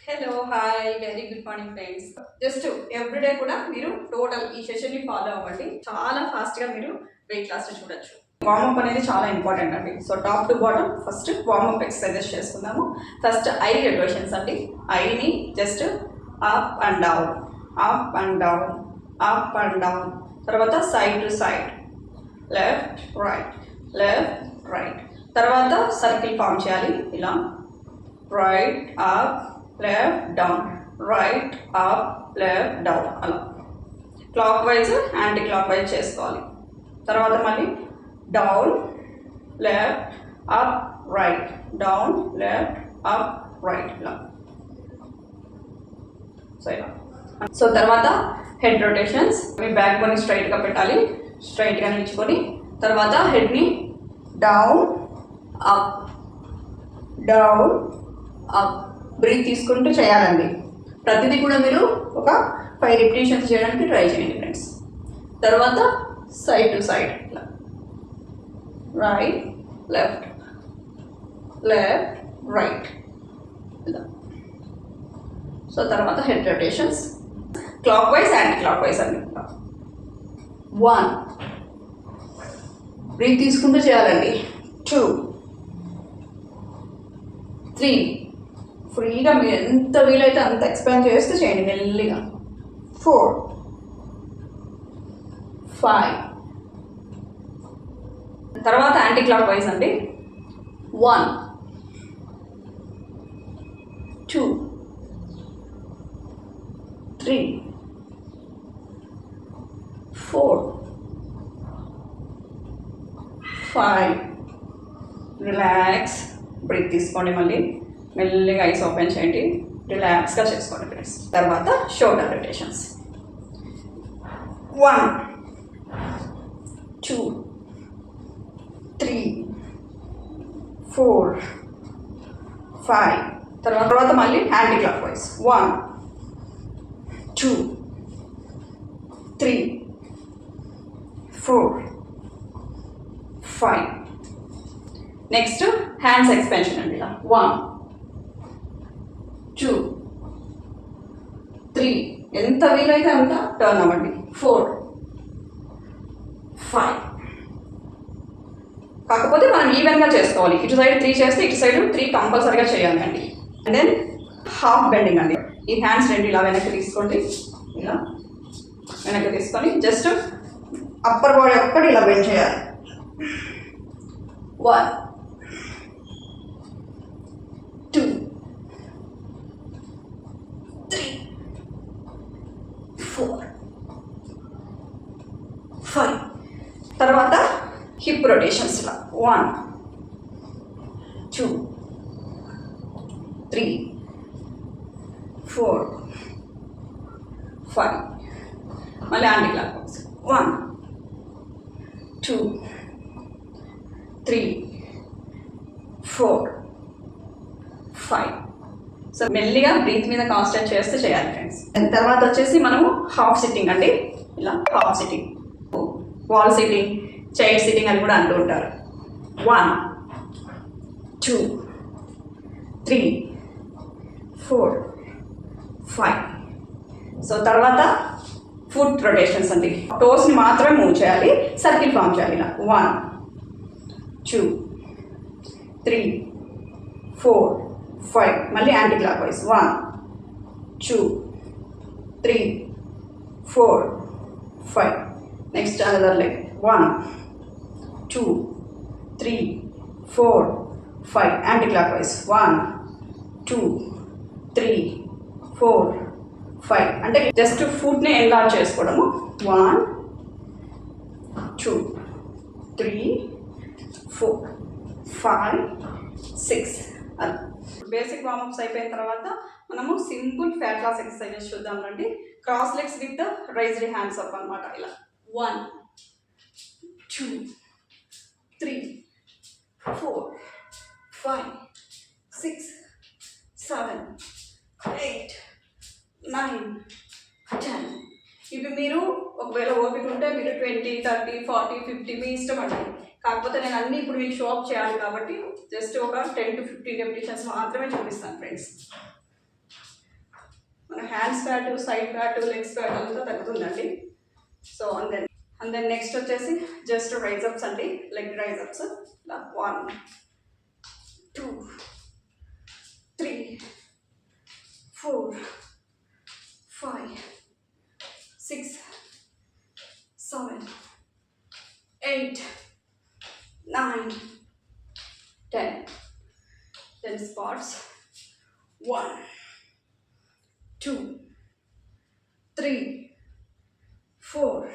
Hello hi very good morning friends. Just everyday కూడా మీరు total ఈ సెషన్ ని ఫాలో అవ్వండి. చాలా ఫాస్ట్ గా మీరు వెయిట్ లాస్ చూడొచ్చు. వార్మప్ అనేది చాలా ఇంపార్టెంట్ అండి. So top to bottom first warmup exercises చేసుకుందాము. ఫస్ట్ ఐ రొటేషన్స్ అండి. ఐని just up and down, up and down, up and down. తర్వాత side to side, left right, left right. తర్వాత circle form చేయాలి ఇలా, right up left down, right up left down. అలా clockwise anticlockwise చేసుకోవాలి. తర్వాత మళ్ళీ down left up right, down left up right ఇలా. So తర్వాత head rotations. మీ backbone స్ట్రైట్గా పెట్టాలి, స్ట్రైట్గా నిల్చుకొని తర్వాత హెడ్ని down up, down up breath తీసుకుంటూ చేయాలండి. ప్రతిదీ కూడా మీరు ఒక 5 రిపిటేషన్స్ చేయడానికి ట్రై చేయండి ఫ్రెండ్స్. తర్వాత side to side, right left, left right ఇలా. సో తర్వాత head rotations clock wise anti clock wise అండి. 1 బ్రీత్ తీసుకుంటూ చేయాలండి. 2 3 ఫ్రీగా మీరు ఎంత వీలైతే అంత ఎక్స్పాండ్ చేస్తూ చేయండి మెల్లిగా. 4 5 తర్వాత యాంటీ క్లాక్ వైజ్ అండి. 1 2 3 4 5 రిలాక్స్. బ్రీత్ తీసుకోండి, మళ్ళీ మెల్లిగా ఐస్ ఓపెన్ చేయండి, రిలాక్స్గా చేసుకోండి ఫ్రెండ్స్. తర్వాత షోల్డర్ రొటేషన్స్. 1 2 3 4 5 తర్వాత మళ్ళీ anticlockwise. 1 2 3 4 5. Next hands expansion అండి ఇలా. 1 2 3 ఎంత వీలైతే అంత టర్న్ అవ్వండి. 4 5 కాకపోతే మనం ఈవెన్గా చేసుకోవాలి. ఇటు సైడ్ 3 చేస్తే ఇటు సైడ్ 3 కంపల్సరీగా చేయాలి అండి. అండ్ దెన్ హాఫ్ బెండింగ్ అండి. ఈ హ్యాండ్స్ రెండు ఇలా వెనక్కి తీసుకోండి, ఇలా వెనక్కి తీసుకొని జస్ట్ అప్పర్ బాడీ ఒక్కటి ఇలా బెండ్ చేయాలి. 1 2 3 4 5 తర్వాత హిప్ రొటేషన్స్ ఇలా. 1 2 3 4 5 మళ్ళీ యాంటీ క్లాక్ వైజ్. 1 2 3 4 5. సో మెల్లిగా బ్రీత్ మీద కాన్సన్ట్రేట్ చేస్తూ చేయాలి ఫ్రెండ్స్. తర్వాత వచ్చేసి మనము హాఫ్ సిట్టింగ్ అండి. ఇలా half sitting, wall sitting, chair sitting అని కూడా అంటూ ఉంటారు. 1 2 3 4 5. సో తర్వాత ఫుట్ రొటేషన్స్ అండి. టోస్ని మాత్రమే మూవ్ చేయాలి, సర్కిల్ ఫామ్ చేయాలి ఇలా. 1 2 3 4 5 మళ్ళీ anticlockwise. 1 2 3 4 5. Next another leg. 1 2 3 4 5 anti clock wise. 1 2 3 4 5 అంటే జస్ట్ ఫుట్ని ఎన్లార్జ్ చేసుకోవడము. 1 2 3 4 5 6 అలా. బేసిక్ వార్మప్స్ అయిపోయిన తర్వాత మనము సింపుల్ ఫ్యాట్ లాస్ ఎక్సర్సైజెస్ చూద్దాం రండి. Cross legs with raised hands up అనమాట ఇలా. 1 2 3 4 5 6 7 8 9 10. ఇవి మీరు ఒకవేళ ఓపిక ఉంటే మీరు 20 30 40 50 మీ ఇష్టం అండి. కాకపోతే నేను అన్నీ ఇప్పుడు మీకు షో అప్ చేయాలి కాబట్టి జస్ట్ ఒక 10 to 15 రెపిటేషన్స్ మాత్రమే చూపిస్తాను friends. Hands fat, side fat, legs fat అంతా తగ్గుతుందండి. సో అండ్ దెన్ నెక్స్ట్ వచ్చేసి జస్ట్ రైజప్స్ అండి, లెగ్ రైజప్స్. ఇలా 1 2 3 4 5 6 7 8 9 10. Then spots 1 2 3 4.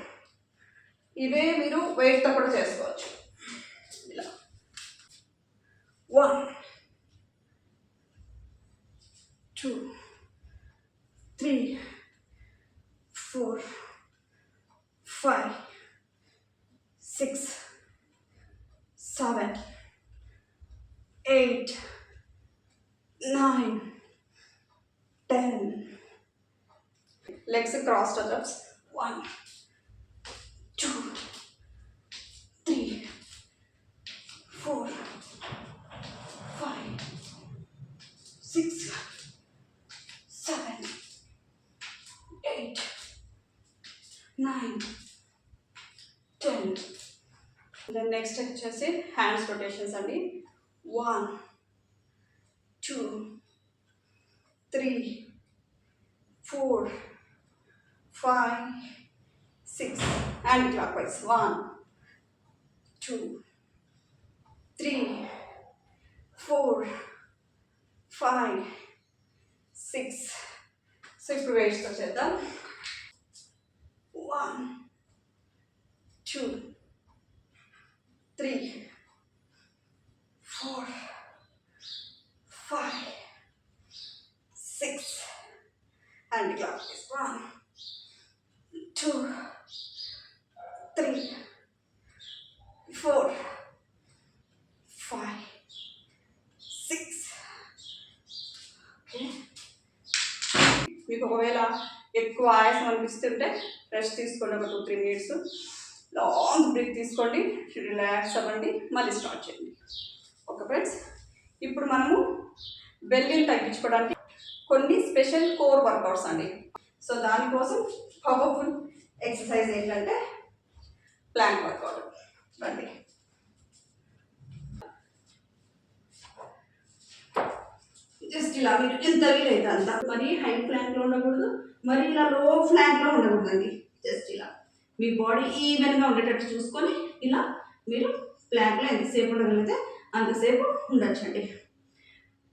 ఇవే మీరు వెయిట్తో కూడా చేసుకోవచ్చు. ఇలా 1 2 3 4 5 6 7 8 9 10. Legs cross touch-ups. 1 2 3 4 5 6 7 8 9 10. Then next వచ్చేసి హ్యాండ్స్ రొటేషన్స్ అండి. 1 2 3 4 5 6 and clockwise. 1 2 3 4 5 6. సో ఇప్పుడు వెయిట్స్తో చేద్దాం. 1 2 3 4 5 6 and clockwise. 1 2 3 4 5 6. ఓకే, మీకు ఒకవేళ ఎక్కువ ఆయాసం అనిపిస్తుంటే రెస్ట్ తీసుకోండి. ఒక 2-3 minutes లాంగ్ బ్రీత్ తీసుకోండి, రిలాక్స్ అవ్వండి, మళ్ళీ స్టార్ట్ చేయండి. ఓకే ఫ్రెండ్స్, ఇప్పుడు మనము బెల్లీని తగ్గించుకోవడానికి కొన్ని స్పెషల్ కోర్ వర్కౌట్స్ అండి. సో దానికోసం పవర్ఫుల్ ఎక్సర్సైజ్ ఏంటంటే ప్లాంక్ వర్కౌట్ రండి. జస్ట్ ఇలా మీరు ఎంత వీలైతే అంత, మరి హై ప్లాంక్లో ఉండకూడదు, మరి ఇలా లో ప్లాంక్లో ఉండకూడదండి. జస్ట్ ఇలా మీ బాడీ ఈవెన్గా ఉండేటట్టు చూసుకొని ఇలా మీరు ప్లాంక్లో ఎంతసేపు ఉండగలిగితే అంతసేపు ఉండొచ్చండి.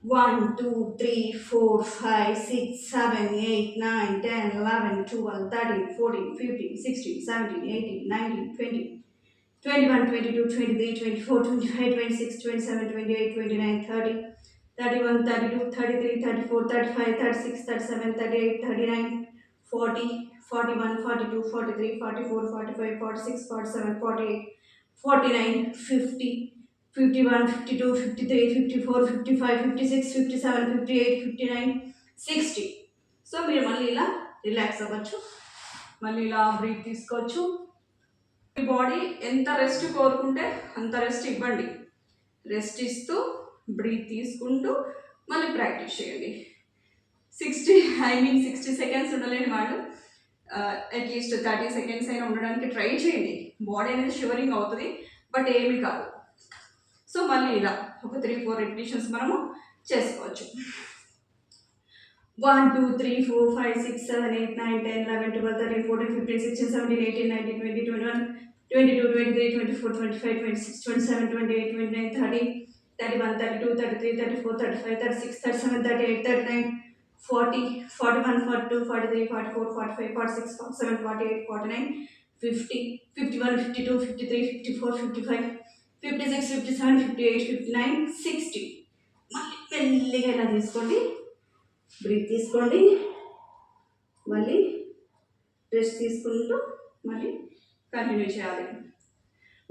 1 2 3 4 5 6 7 8 9 10 11 12 13 14 15 16 17 18 19 20 21 22 23 24 25 26 27 28 29 30 31 32 33 34 35 36 37 38 39 40 41 42 43 44 45 46 47 48 49 50 51 52 53 54 55 56 57 58 59 60. సో మీరు మళ్ళీ ఇలా రిలాక్స్ అవ్వచ్చు, మళ్ళీ ఇలా బ్రీత్ తీసుకోవచ్చు. మీ బాడీ ఎంత రెస్ట్ కోరుకుంటే అంత రెస్ట్ ఇవ్వండి. రెస్ట్ ఇస్తూ బ్రీత్ తీసుకుంటూ మళ్ళీ ప్రాక్టీస్ చేయండి. 60 సెకండ్స్ ఉండలేని వాళ్ళు అట్లీస్ట్ 30 seconds అయినా ఉండడానికి ట్రై చేయండి. బాడీ అనేది షివరింగ్ అవుతుంది, బట్ ఏమీ కాదు. సో మళ్ళీ ఇలా ఒక 3-4 repetitions మనము చేసుకోవచ్చు. 1 2 3 4 5 6 7 8 9 10 11 12 13 14 15 16 17 18 19 20 21 22 23 24 25 26 27 28 29 30 31 32 33 34 35 36 37 38 39 40 41 42 43 44 45 46 47 48 49 50 51 52 53 54 55 56 57 58 59 60. మళ్ళీ మెల్లిగా ఇలా తీసుకోండి, బ్రీత్ తీసుకోండి, మళ్ళీ రెస్ట్ తీసుకుంటూ మళ్ళీ కంటిన్యూ చేయాలి.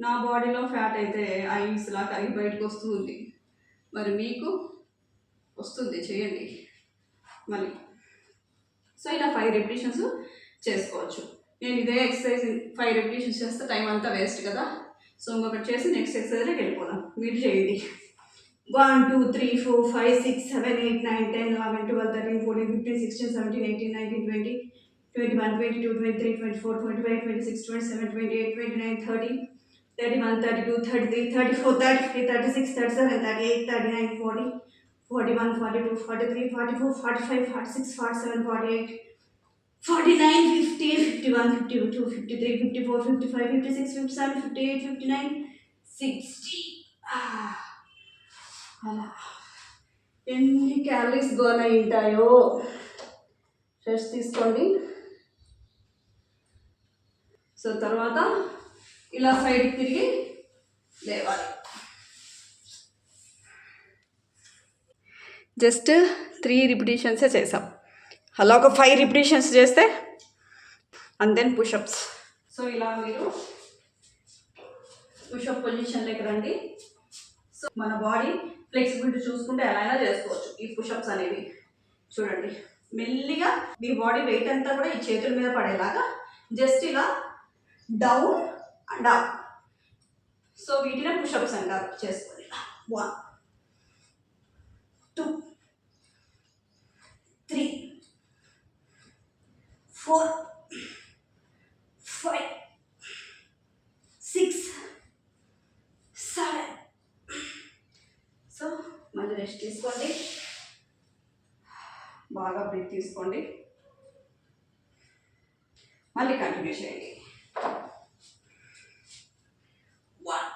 నా బాడీలో ఫ్యాట్ అయితే ఐస్లా కరిగి బయటకు వస్తుంది, మరి మీకు వస్తుంది, చేయండి మళ్ళీ. సో ఇలా 5 repetitions చేసుకోవచ్చు. నేను ఇదే ఎక్సర్సైజ్ 5 repetitions చేస్తే టైం అంతా వేస్ట్ కదా. సో ఇంకొకటి చేసి నెక్స్ట్ ఎక్సర్సైజ్లోకి వెళ్ళిపోదాం. మీరు చేయండి. 1 2 3 4 5 6 7 8 9 10 11 12 13 14 15 16 17 18 19 20 21 22 23 24 25 26 27 28 29 30 31 32 33 34 35 36 37 38 39 40 41 42 43 44 45 46 47 48 49 50 51 52 53 54 55 56 57 58 59 60 అలా ఎన్ని క్యాలరీస్ గోన్ అయి ఉంటాయో. రెస్ట్ తీసుకోండి. సో తర్వాత ఇలా సైడ్కి తిరిగి లేవాలి. జస్ట్ 3 రిపిటేషన్సే చేసాం. అలా ఒక 5 రిపిటేషన్స్ చేస్తే అండ్ దెన్ పుషప్స్. సో ఇలా మీరు పుషప్ పొజిషన్లోకి రండి. సో మన బాడీ ఫ్లెక్సిబిలిటీ చూసుకుంటే ఎలా అయినా చేసుకోవచ్చు ఈ పుషప్స్ అనేవి. చూడండి మెల్లిగా మీ బాడీ వెయిట్ అంతా కూడా ఈ చేతుల మీద పడేలాగా జస్ట్ ఇలా డౌన్ అండ్ అప్. సో వీటినే పుషప్స్ అంటారు. చేసుకోండి. 1 2 3 4 5 6 7. సో మళ్ళీ రెస్ట్ తీసుకోండి. బాగా బ్రీత్ తీసుకోండి. మళ్ళీ కంటిన్యూ చేయండి. 1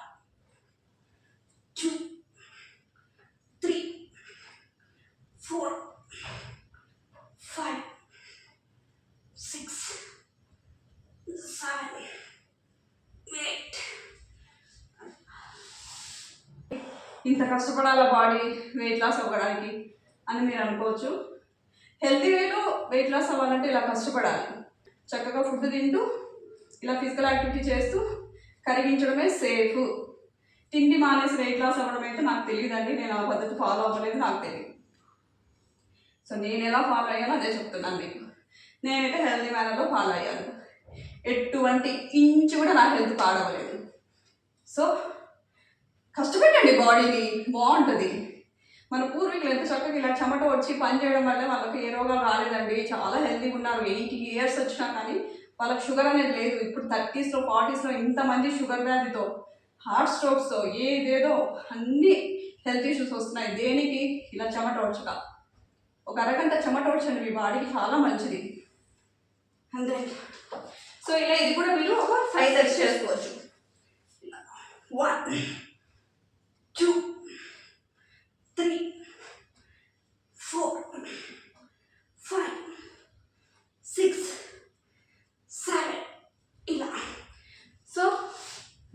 2 3 4 5 6 7 8. ఇంత కష్టపడాల బాడీ వెయిట్ లాస్ అవ్వడానికి అని మీరు అనుకోవచ్చు. హెల్తీ వేలో వెయిట్ లాస్ అవ్వాలంటే ఇలా కష్టపడాలి. చక్కగా ఫుడ్ తింటూ ఇలా ఫిజికల్ యాక్టివిటీ చేస్తూ కరిగించడమే సేఫ్. తిండి మానేసి వెయిట్ లాస్ అవ్వడం అయితే నాకు తెలియదండి. నేను ఆ పద్ధతి ఫాలో అవ్వలేదు, నాకు తెలియదు. సో నేను ఎలా ఫాలో అయ్యానో అదే చెప్తున్నాను మీకు. నేనైతే హెల్తీ మేనర్లో ఫాలో అయ్యాను. ఎటువంటి ఇంచు కూడా నా హెల్త్ పాడవలేదు. సో కష్టపెట్టండి బాడీని, బాగుంటుంది. మన పూర్వీకులు ఎంత చక్కగా ఇలా చెమట వచ్చి పని చేయడం వల్ల వాళ్ళకి ఏ రోగాలు రాలేదండి. చాలా హెల్తీగా ఉన్నారు. 80 years వచ్చినా కానీ వాళ్ళకి షుగర్ అనేది లేదు. ఇప్పుడు 30s 40s ఇంతమంది షుగర్ వ్యాధితో, హార్ట్ స్ట్రోక్స్తో, ఏదేదో అన్ని హెల్త్ ఇష్యూస్ వస్తున్నాయి. దేనికి? ఇలా చెమట వచ్చక. ఒక అరగంట చెమట వచ్చండి, మీ బాడీకి చాలా మంచిది. అంతే. సో ఇలా ఇది కూడా మీరు ఒక 5 sets చేసుకోవచ్చు. 1 2 3 4 5 6 7 ఇలా. సో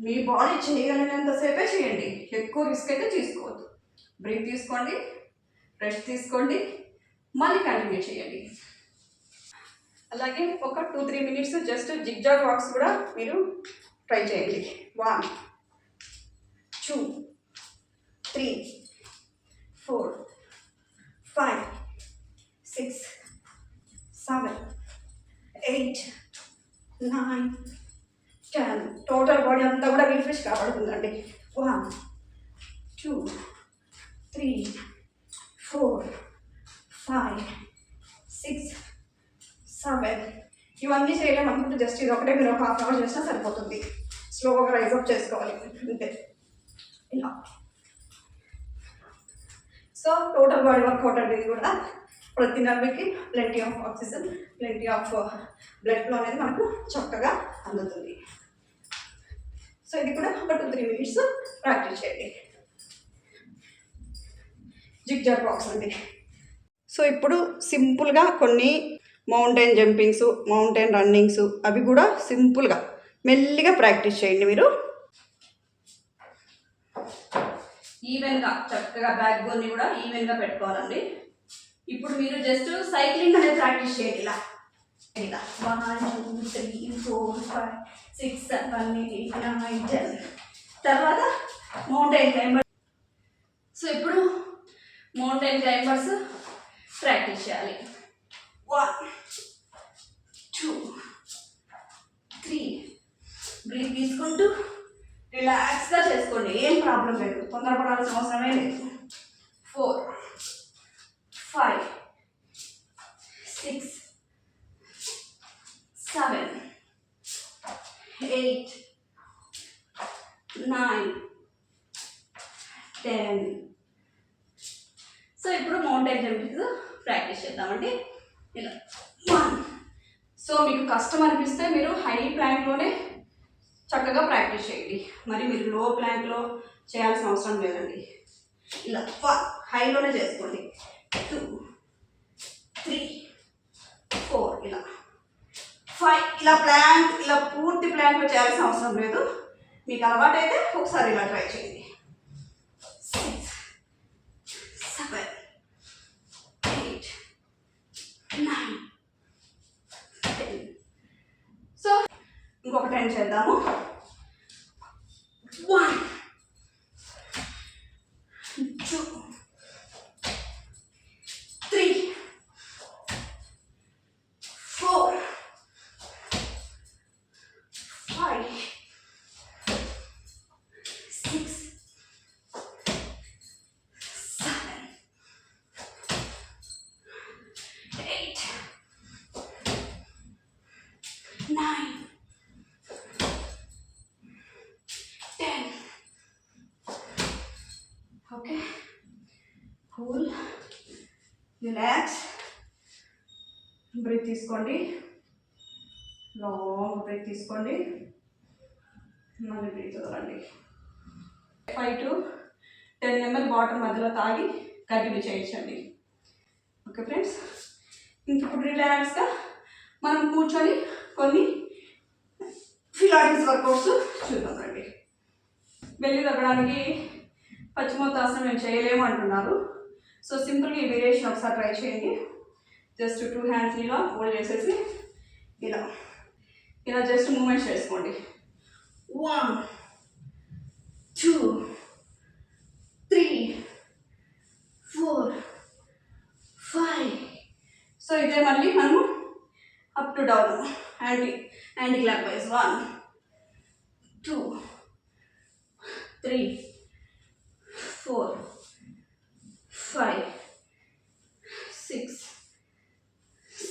మీ బాడీ చేయగలిగినంతసేపే చేయండి. ఎక్కువ రిస్క్ అయితే తీసుకోవద్దు. బ్రీత్ తీసుకోండి, రెస్ట్ తీసుకోండి, మళ్ళీ కంటిన్యూ చేయండి. అలాగే ఒక 2-3 minutes జస్ట్ జిగ్జాగ్ వాక్స్ కూడా మీరు ట్రై చేయండి. 1 2 3 4 5 6 7 8 9 10. టోటల్ బాడీ అంతా కూడా రిఫ్రెష్ కాబడుతుందండి. 1 2 3 4 5 6 7. ఇవన్నీ చేయలేం అనుకుంటే జస్ట్ ఇది ఒకటే మీరు ఒక 1/2 hour చేసినా సరిపోతుంది. స్లోగా రైజ్ అప్ చేసుకోవాలి అంతే ఇలా. సో టోటల్ బాడీ వర్కౌట్ అనేది కూడా ప్రతి నర్వ్కి plenty of oxygen, plenty of blood flow అనేది మనకు చక్కగా అందుతుంది. సో ఇది కూడా ఒక 2-3 minutes ప్రాక్టీస్ చేయండి. జిగ్జాగ్ బాక్స్ అండి. సో ఇప్పుడు సింపుల్గా కొన్ని మౌంటైన్ జంపింగ్స్, మౌంటైన్ రన్నింగ్స్ అవి కూడా సింపుల్గా మెల్లిగా ప్రాక్టీస్ చేయండి. మీరు ఈవెన్గా చక్కగా బ్యాక్ బోన్ని కూడా ఈవెన్గా పెట్టుకోవాలండి. ఇప్పుడు మీరు జస్ట్ సైక్లింగ్ అనేది ప్రాక్టీస్ చేయండి. ఇలా ఇలా 1 2 3 4 5 6 7 8 9 10. తర్వాత మౌంటైన్ క్లైంబర్. సో ఇప్పుడు మౌంటైన్ క్లైంబర్స్ ప్రాక్టీస్ చేయాలి. 1 2 3. బ్రీత్ తీసుకుంటూ రిలాక్స్గా చేసుకోండి. ఏం ప్రాబ్లం లేదు, తొందరపడాల్సిన అవసరమే లేదు. 4 5 6 7 8 9 10. సో ఇప్పుడు మౌంటైన్ జంపింగ్స్ ప్రాక్టీస్ చేద్దామండి. ఇలా 1. సో మీకు కష్టం అనిపిస్తే మీరు హై ప్లాంక్లోనే చక్కగా ప్రాక్టీస్ చేయండి. మరి మీరు లో ప్లాంక్లో చేయాల్సిన అవసరం లేదండి. ఇలా 1 హైలోనే చేసుకోండి. 2 3 4 ఇలా 5 ఇలా ప్లాంక్, ఇలా పూర్తి ప్లాంక్లో చేయాల్సిన అవసరం లేదు. మీకు అలవాటు అయితే ఒకసారి ఇలా ట్రై చేయండి. 6 7 8 9 10. సో ఇంకొక 10 చేద్దాము. 1 2 3 4 5 6 7 8 9 10. ఓకే, కూల్, రిలాక్స్, బ్రీత్ తీసుకోండి. లాంగ్ బ్రీత్ తీసుకోండి, మళ్ళీ బ్రీత్ వదలండి. 5 to 10 ml వాటర్ మధ్యలో తాగి కంటిన్యూ చేయించండి. ఓకే ఫ్రెండ్స్, ఇప్పుడు రిలాక్స్గా మనం కూర్చొని కొన్ని పిలాటిస్ వర్కౌట్స్ చూద్దాం రండి. వెళ్ళి తగ్గడానికి పశ్చిమోత్తాసనం మేము చేయలేము అంటున్నారు. సో సింపుల్గా ఈ వేరియేషన్ ఒకసారి ట్రై చేయండి. జస్ట్ 2 హ్యాండ్స్ ఇలా హోల్డ్ చేసేసి ఇలా ఇలా జస్ట్ మూమెంట్స్ చేసుకోండి. 1 2 3 4 5. సో ఇదే మళ్ళీ మనము up to down anti clock wise. 1 2 3 4 5 6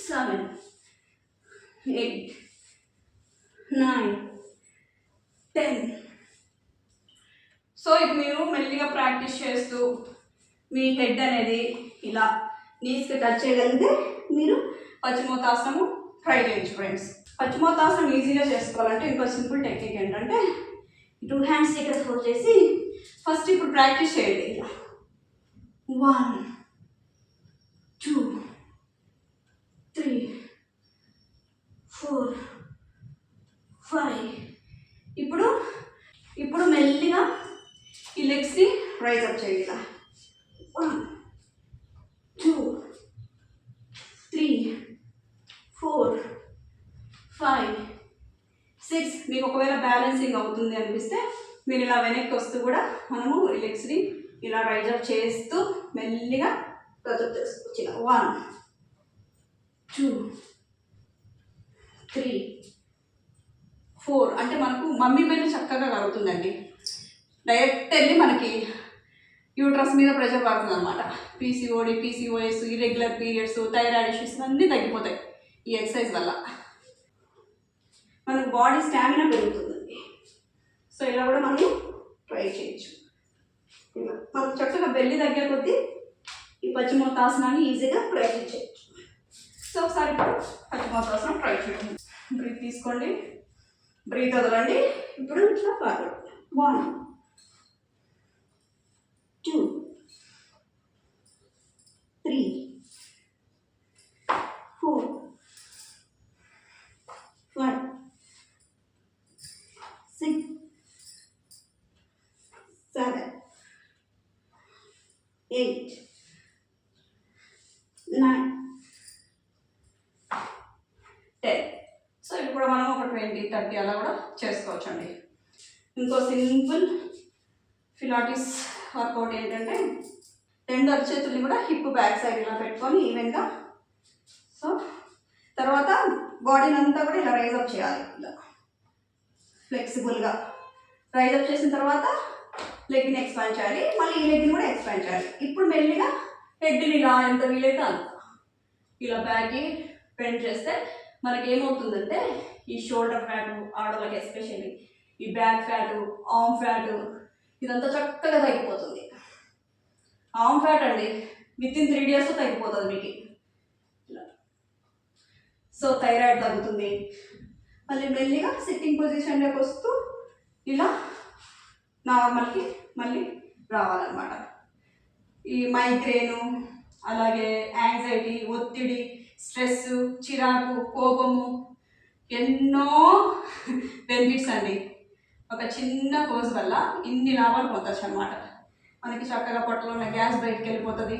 7 8 9 10. So ఇది మీరు మెల్లిగా ప్రాక్టీస్ చేస్తూ మీ హెడ్ అనేది ఇలా నీస్కి టచ్ చేయగలిగితే మీరు పశ్చిమోత్తాసనము ట్రై చేయొచ్చు ఫ్రెండ్స్. పశ్చిమోత్తాసనం ఈజీగా చేసుకోవాలంటే ఇంకో సింపుల్ టెక్నిక్ ఏంటంటే 2 హ్యాండ్స్ ఇక్కడ ఫోల్డ్ చేసి ఫస్ట్ ఇప్పుడు ప్రాక్టీస్ చేయండి. ఇలా 1 2 3 4 5. ఇప్పుడు మెల్లిగా ఈ లెగ్స్ని రైజ్ అప్ చేయండి. ఇలా 1 2 3 4 5 6. మీకు ఒకవేళ బ్యాలెన్సింగ్ అవుతుంది అనిపిస్తే మీరు ఇలా వెనక్కి వస్తూ కూడా మనము ఈ లెగ్స్ని ఇలా రైజ్ అప్ చేస్తూ మెల్లిగా ప్రజెక్ట్ చేసుకోవచ్చు. ఇలా 1 2 3 4. అంటే మనకు మమ్మీ బెల్లి చక్కగా కలుగుతుందండి. డైరెక్ట్ వెళ్ళి మనకి యూట్రస్ మీద ప్రెషర్ పడుతుంది అనమాట. PCOD, PCOS, irregular periods, thyroid issues అన్నీ తగ్గిపోతాయి ఈ ఎక్సర్సైజ్ వల్ల. మనకు బాడీ స్టామినా పెరుగుతుందండి. సో ఇలా కూడా మనం ట్రై చేయొచ్చు. ఇలా మనకు చక్కగా బెల్లి దగ్గర కొద్దీ ఈ పశ్చిమోత్తాసనాన్ని ఈజీగా ప్రాక్టీస్ చేయొచ్చు. సో ఒకసారి ఇప్పుడు పశ్చిమోత్తాసనం ట్రై చేయండి. బ్రీత్ తీసుకోండి, బ్రీత్ వదలండి. ఇప్పుడు ఇట్లా ఫార్వర్డ్. 1 2 3 4 5 6 7 8 9 10. సో ఇప్పుడు మనం ఒక 20-30 అలా కూడా చేసుకోవచ్చండి. ఇంకో సింపుల్ పిలాటిస్ వర్కౌట్ ఏంటంటే 2 అరచేతుల్ని కూడా హిప్ బ్యాక్ సైడ్ ఇలా పెట్టుకొని ఈవెన్గా. సో తర్వాత బాడీని అంతా కూడా ఇలా రైజ్ అప్ చేయాలి. ఇలా ఫ్లెక్సిబుల్గా రైజ్ అప్ చేసిన తర్వాత లెగ్ని ఎక్స్పాండ్ చేయాలి, మళ్ళీ ఈ లెగ్ని కూడా ఎక్స్పాండ్ చేయాలి. ఇప్పుడు మెల్లిగా హెడ్ని ఇలా ఎంత వీలైతే అంత ఇలా బ్యాక్కి బెండ్ చేస్తే మనకి ఏమవుతుందంటే ఈ షోల్డర్ ఫ్యాటు ఆడవాళ్ళకి ఎస్పెషల్లీ ఈ బ్యాక్ ఫ్యాటు, ఆర్మ్ ఫ్యాటు ఇదంతా చక్కగా తగ్గిపోతుంది. ఆర్మ్ ఫ్యాట్ అండి వితిన్ 3 days తగ్గిపోతుంది మీకు. సో థైరాయిడ్ తగ్గుతుంది. మళ్ళీ మెల్లిగా సిట్టింగ్ పొజిషన్లోకి వస్తూ ఇలా నార్మల్కి మళ్ళీ రావాలన్నమాట. ఈ మైగ్రేను, అలాగే యాంగ్జైటీ, ఒత్తిడి, స్ట్రెస్, చిరాకు, కోపము ఎన్నో బెనిఫిట్స్ అండి. ఒక చిన్న కోర్స్ వల్ల ఇన్ని లాభాలు పొందొచ్చు అన్నమాట. మనకి చక్కగా పొట్టలో ఉన్న గ్యాస్ బయటకు వెళ్ళిపోతుంది,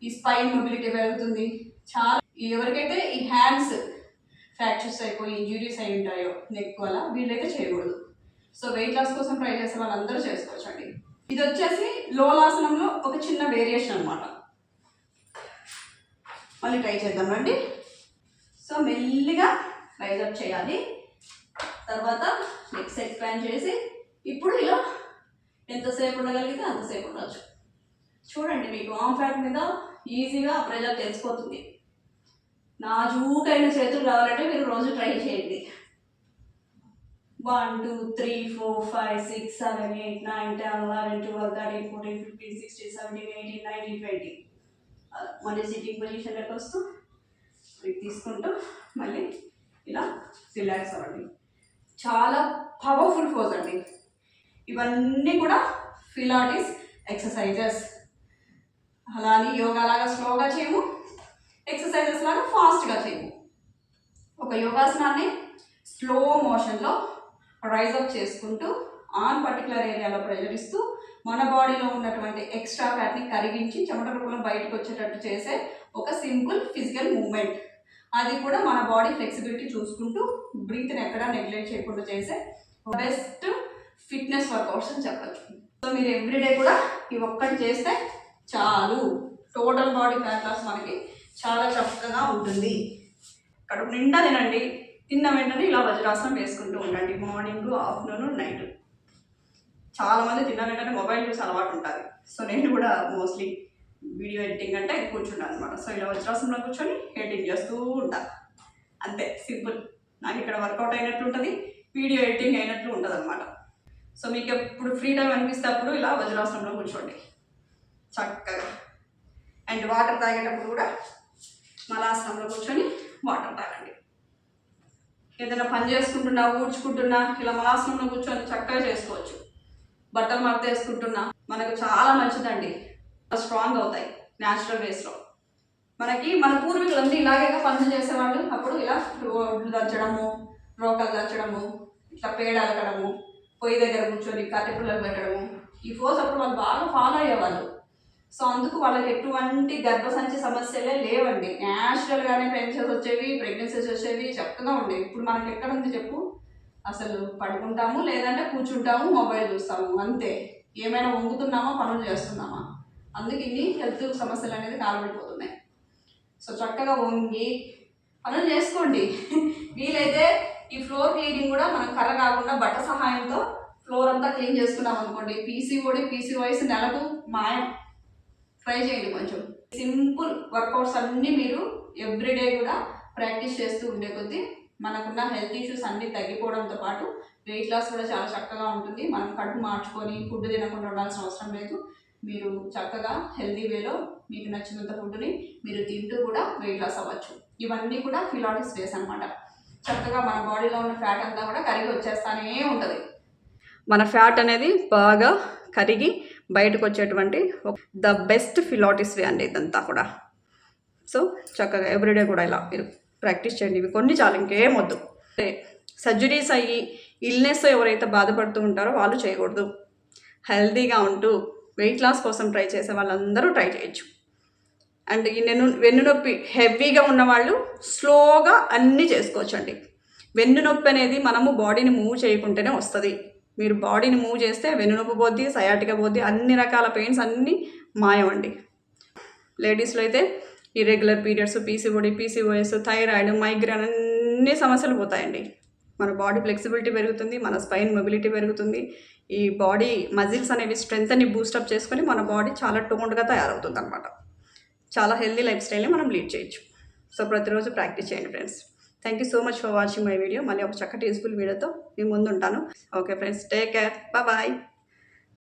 ఈ స్పైన్ మొబిలిటీ పెరుగుతుంది. చాలా ఎవరికైతే ఈ హ్యాండ్స్ ఫ్రాక్చర్స్ అయిపోయి ఇంజురీస్ అయి ఉంటాయో నెక్ వల్ల వీళ్ళైతే చేయకూడదు. సో వెయిట్ లాస్ కోసం ట్రై చేసే వాళ్ళందరూ చేసుకోవచ్చు అండి. ఇది వచ్చేసి లోలాసనంలో ఒక చిన్న వేరియేషన్ అనమాట. మళ్ళీ ట్రై చేద్దాం రండి. సో మెల్లిగా రైజ్ అప్ చేయాలి, తర్వాత లెగ్స్ ఎక్స్పాండ్ చేసి ఇప్పుడు ఇలా ఎంతసేపు ఉండగలిగితే అంతసేపు ఉండొచ్చు. చూడండి మీకు ఆర్మ్ ఫ్యాట్ మీద ఈజీగా ప్రెజర్ తెలిసిపోతుంది. నాజూకైన చేతులు కావాలంటే మీరు రోజు ట్రై చేయండి. 1 2 3 4 5 6 7 8 9 10 11 12 13 14 15 16 17 18 19 20 మళ్ళీ సిట్టింగ్ పొజిషన్లోకి వస్తూ తీసుకుంటూ మళ్ళీ ఇలా రిలాక్స్ అవ్వండి. చాలా పవర్ఫుల్ పోజ్ అండి. ఇవన్నీ కూడా పిలాటిస్ ఎక్సర్సైజెస్. అలా అని యోగా లాగా స్లోగా చేయము, ఎక్సర్సైజెస్ లాగా ఫాస్ట్గా చేయము. ఒక యోగాసనాన్ని స్లో మోషన్లో రైజ్ అప్ చేసుకుంటూ ఆన్ పర్టికులర్ ఏరియాలో ప్రెజర్ ఇస్తూ మన బాడీలో ఉన్నటువంటి ఎక్స్ట్రా ఫ్యాట్ని కరిగించి చెమట రూపంలో బయటకు వచ్చేటట్టు చేసే ఒక సింపుల్ ఫిజికల్ మూవ్మెంట్. అది కూడా మన బాడీ ఫ్లెక్సిబిలిటీ చూసుకుంటూ బ్రీత్ని ఎక్కడా నెగ్లెక్ట్ చేయకుండా చేసే బెస్ట్ ఫిట్నెస్ వర్కౌట్స్ అని చెప్పచ్చు. సో మీరు ఎవ్రీడే కూడా ఇవి ఒక్కటి చేస్తే చాలు, టోటల్ బాడీ ఫ్యాట్ లాస్ మనకి చాలా చక్కగా ఉంటుంది. కడుపు నిండా తినండి, తిన్న వెంటనే ఇలా వజ్రాసనం వేసుకుంటూ ఉండండి. Morning, afternoon, night. చాలామంది తిన్న వెంటనే మొబైల్ చూసి అలవాటు ఉంటుంది. సో నేను కూడా మోస్ట్లీ వీడియో ఎడిటింగ్ అంటే కూర్చుంటాను అనమాట. సో ఇలా వజ్రాసనంలో కూర్చొని ఎడిటింగ్ చేస్తూ ఉంటాను. అంతే, సింపుల్. నాకు ఇక్కడ వర్కౌట్ అయినట్లు ఉంటుంది, వీడియో ఎడిటింగ్ అయినట్లు ఉంటుంది అనమాట. సో మీకు ఎప్పుడు ఫ్రీ టైం అనిపిస్తే అప్పుడు ఇలా వజ్రాసనంలో కూర్చోండి చక్కగా. అండ్ వాటర్ తాగేటప్పుడు కూడా మలాసనంలో కూర్చొని వాటర్ తాగండి. ఏదైనా పని చేసుకుంటున్నా, ఊడ్చుకుంటున్నా ఇలా మలాసనంలో కూర్చొని చక్కగా చేసుకోవచ్చు. బట్టలు మడత వేసుకుంటున్నా మనకు చాలా మంచిదండి, స్ట్రాంగ్ అవుతాయి న్యాచురల్ వేస్లో. మనకి మన పూర్వీకులందరూ ఇలాగే పనులు చేసేవాళ్ళు. అప్పుడు ఇలా రోడ్లు దంచడము, రోకలు దంచడము, ఇట్లా పేడ అలకడము, పొయ్యి దగ్గర కూర్చొని కట్టె పుల్లలు పెట్టడము, ఈ ఫోర్స్ అప్పుడు వాళ్ళు బాగా ఫాలో అయ్యేవాళ్ళు. సో అందుకు వాళ్ళకి ఎటువంటి గర్భసంచి సమస్యలే లేవండి. న్యాచురల్గానే పెన్షన్స్ వచ్చేవి, ప్రెగ్నెన్సీస్ వచ్చేవి, చక్కగా ఉండేవి. ఇప్పుడు మనకి ఎక్కడ ఉంది చెప్పు? అసలు పడుకుంటాము, లేదంటే కూర్చుంటాము, మొబైల్ చూస్తాము, అంతే. ఏమైనా వంగుతున్నామా, పనులు చేస్తున్నామా? అందుకు ఇన్ని హెల్త్ సమస్యలు అనేది కాలబడిపోతున్నాయి. సో చక్కగా వంగి పనులు చేసుకోండి. వీలైతే ఈ ఫ్లోర్ క్లీనింగ్ కూడా మనం కర్ర కాకుండా బట్ట సహాయంతో ఫ్లోర్ అంతా క్లీన్ చేసుకున్నాం అనుకోండి, పీసీఓఎస్ నెలకు మాయం. ట్రై చేయండి. కొంచెం సింపుల్ వర్కౌట్స్ అన్నీ మీరు ఎవ్రీడే కూడా ప్రాక్టీస్ చేస్తూ ఉండే కొద్దీ మనకున్న హెల్త్ ఇష్యూస్ అన్నీ తగ్గిపోవడంతో పాటు వెయిట్ లాస్ కూడా చాలా చక్కగా ఉంటుంది. మనం కడుపు మార్చుకొని ఫుడ్ తినకుండా ఉండాల్సిన అవసరం లేదు. మీరు చక్కగా హెల్తీ వేలో మీకు నచ్చినంత ఫుడ్ని మీరు తింటూ కూడా వెయిట్ లాస్ అవ్వచ్చు. ఇవన్నీ కూడా పిలాటిస్ డేస్ అనమాట. చక్కగా మన బాడీలో ఉన్న ఫ్యాట్ అంతా కూడా కరిగి వచ్చేస్తానే ఉంటుంది. మన ఫ్యాట్ అనేది బాగా కరిగి బయటకు వచ్చేటువంటి ద బెస్ట్ పిలాటిస్ వే అండి ఇదంతా కూడా. సో చక్కగా ఎవ్రీడే కూడా ఇలా మీరు ప్రాక్టీస్ చేయండి. ఇవి కొన్ని చాలు, ఇంకేం వద్దు. సర్జరీస్ అయ్యి ఇల్నెస్ ఎవరైతే బాధపడుతూ ఉంటారో వాళ్ళు చేయకూడదు. హెల్తీగా ఉంటూ వెయిట్ లాస్ కోసం ట్రై చేసే వాళ్ళందరూ ట్రై చేయొచ్చు. అండ్ ఈ వెన్ను నొప్పి హెవీగా ఉన్నవాళ్ళు స్లోగా అన్నీ చేసుకోవచ్చు అండి. వెన్ను నొప్పి అనేది మనము బాడీని మూవ్ చేయకుంటేనే వస్తుంది. మీరు బాడీని మూవ్ చేస్తే వెన్ను నొప్పి పోద్ది, సయాటికా పోద్ది, అన్ని రకాల పెయిన్స్ అన్నీ మాయం అండి. లేడీస్లో అయితే irregular periods, PCOS, thyroid, migraine అన్ని సమస్యలు పోతాయండి. మన బాడీ ఫ్లెక్సిబిలిటీ పెరుగుతుంది, మన స్పైన్ మొబిలిటీ పెరుగుతుంది, ఈ బాడీ మజిల్స్ అనేవి స్ట్రెంగ్త్ని బూస్టప్ చేసుకొని మన బాడీ చాలా టోన్డ్గా తయారవుతుంది అనమాట. చాలా హెల్దీ లైఫ్ స్టైల్ని మనం లీడ్ చేయొచ్చు. సో ప్రతిరోజు ప్రాక్టీస్ చేయండి friends. Thank you so much for watching my video. మళ్ళీ ఒక చక్కటి యూస్ఫుల్ వీడియోతో మీ ముందు ఉంటాను. Okay friends, take care, bye.